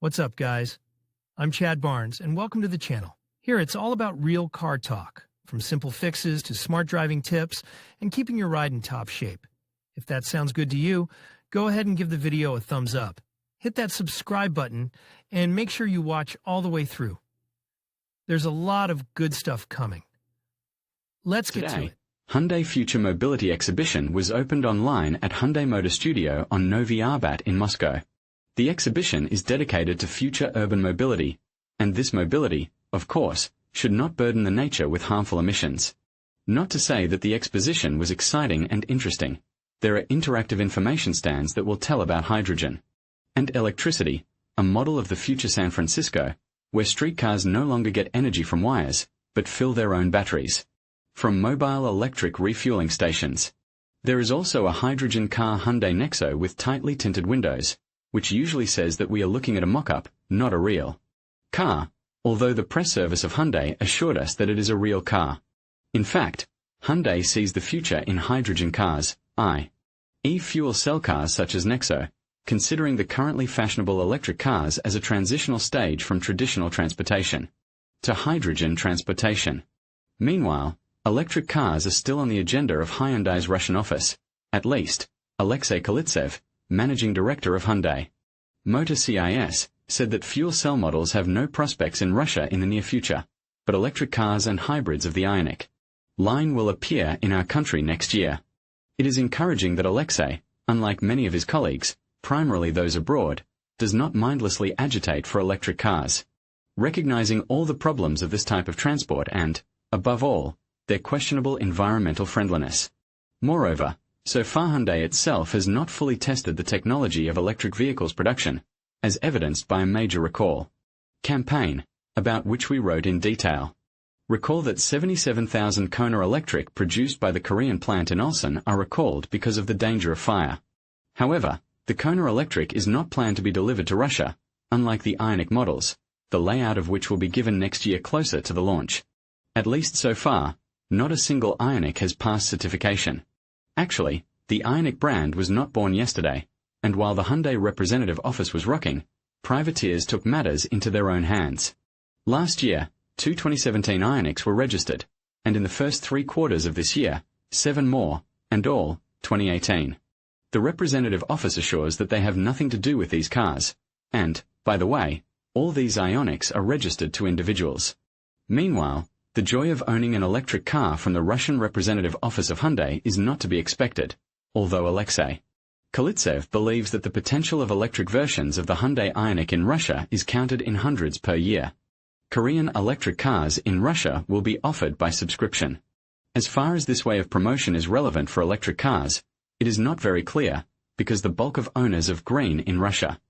What's up, guys? I'm Chad Barnes, and welcome to the channel. Here, it's all about real car talk, from simple fixes to smart driving tips and keeping your ride in top shape. If that sounds good to you, go ahead and give the video a thumbs up. Hit that subscribe button and make sure you watch all the way through. There's a lot of good stuff coming. Let's get to it. Hyundai Future Mobility Exhibition was opened online at Hyundai Motor Studio on Novi Arbat in Moscow. The exhibition is dedicated to future urban mobility, and this mobility, of course, should not burden the nature with harmful emissions. Not to say that the exposition was exciting and interesting. There are interactive information stands that will tell about hydrogen and electricity, a model of the future San Francisco, where streetcars no longer get energy from wires, but fill their own batteries from mobile electric refueling stations. There is also a hydrogen car Hyundai Nexo with tightly tinted windows, which usually says that we are looking at a mock-up, not a real car, although the press service of Hyundai assured us that it is a real car. In fact, Hyundai sees the future in hydrogen cars, i.e. fuel cell cars such as Nexo, considering the currently fashionable electric cars as a transitional stage from traditional transportation to hydrogen transportation. Meanwhile, electric cars are still on the agenda of Hyundai's Russian office, at least, Alexei Kalitsev, managing director of Hyundai Motor CIS, said that fuel cell models have no prospects in Russia in the near future, but electric cars and hybrids of the Ioniq line will appear in our country next year. It is encouraging that Alexei, unlike many of his colleagues, primarily those abroad, does not mindlessly agitate for electric cars, recognizing all the problems of this type of transport and, above all, their questionable environmental friendliness. Moreover, so far Hyundai itself has not fully tested the technology of electric vehicles production, as evidenced by a major recall campaign, about which we wrote in detail. Recall that 77,000 Kona Electric produced by the Korean plant in Ulsan are recalled because of the danger of fire. However, the Kona Electric is not planned to be delivered to Russia, unlike the Ioniq models, the layout of which will be given next year closer to the launch. At least so far, not a single Ioniq has passed certification. Actually, the Ioniq brand was not born yesterday, and while the Hyundai representative office was rocking, privateers took matters into their own hands. Last year, 2 2017 Ioniqs were registered, and in the first 3 quarters of this year, 7 more, and all, 2018. The representative office assures that they have nothing to do with these cars, and, by the way, all these Ioniqs are registered to individuals. Meanwhile, the joy of owning an electric car from the Russian representative office of Hyundai is not to be expected, although Alexei Kalitsev believes that the potential of electric versions of the Hyundai Ioniq in Russia is counted in hundreds per year. Korean electric cars in Russia will be offered by subscription. As far as this way of promotion is relevant for electric cars, it is not very clear, because the bulk of owners of green in Russia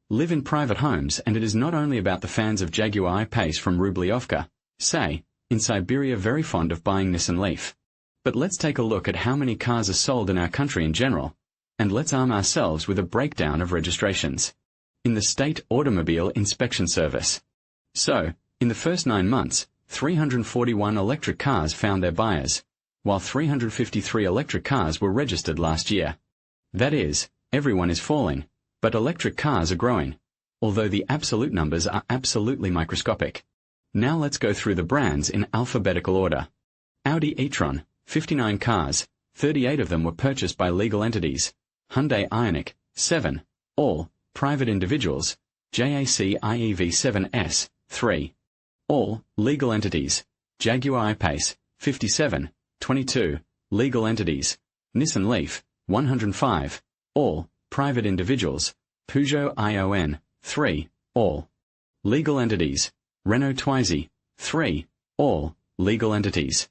live in private homes, and it is not only about the fans of Jaguar I-Pace from Rubliovka, say, in Siberia very fond of buying Nissan Leaf. But let's take a look at how many cars are sold in our country in general, and let's arm ourselves with a breakdown of registrations in the State Automobile Inspection Service. So, in the first 9 months, 341 electric cars found their buyers, while 353 electric cars were registered last year. That is, everyone is falling, but electric cars are growing, although the absolute numbers are absolutely microscopic. Now let's go through the brands in alphabetical order. Audi e-tron, 59 cars, 38 of them were purchased by legal entities. Hyundai Ioniq, 7, all, private individuals. JAC IEV7S, 3, all, legal entities. Jaguar I-Pace, 57, 22, legal entities. Nissan Leaf, 105, all, private individuals. Peugeot ION, 3, all, legal entities. Renault Twizy, 3, all, legal entities.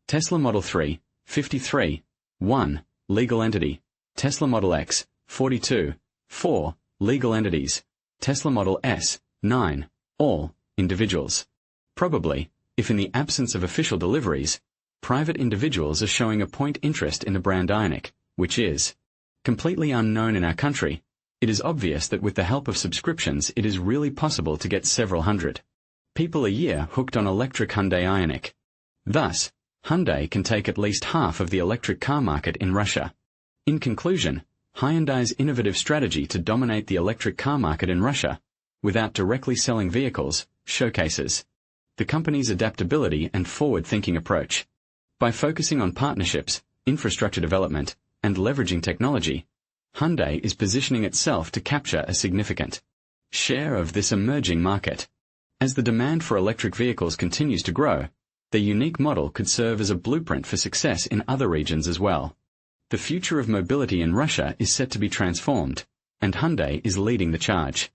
Tesla Model 3, 53, 1, legal entity. Tesla Model X, 42, 4, legal entities. Tesla Model S, 9, all, individuals. Probably, if in the absence of official deliveries, private individuals are showing a point interest in the brand Ioniq, which is completely unknown in our country, it is obvious that with the help of subscriptions it is really possible to get several hundred people a year hooked on electric Hyundai Ioniq. Thus, Hyundai can take at least half of the electric car market in Russia. In conclusion, Hyundai's innovative strategy to dominate the electric car market in Russia without directly selling vehicles, showcases the company's adaptability and forward-thinking approach. By focusing on partnerships, infrastructure development, and leveraging technology, Hyundai is positioning itself to capture a significant share of this emerging market. As the demand for electric vehicles continues to grow, their unique model could serve as a blueprint for success in other regions as well. The future of mobility in Russia is set to be transformed, and Hyundai is leading the charge.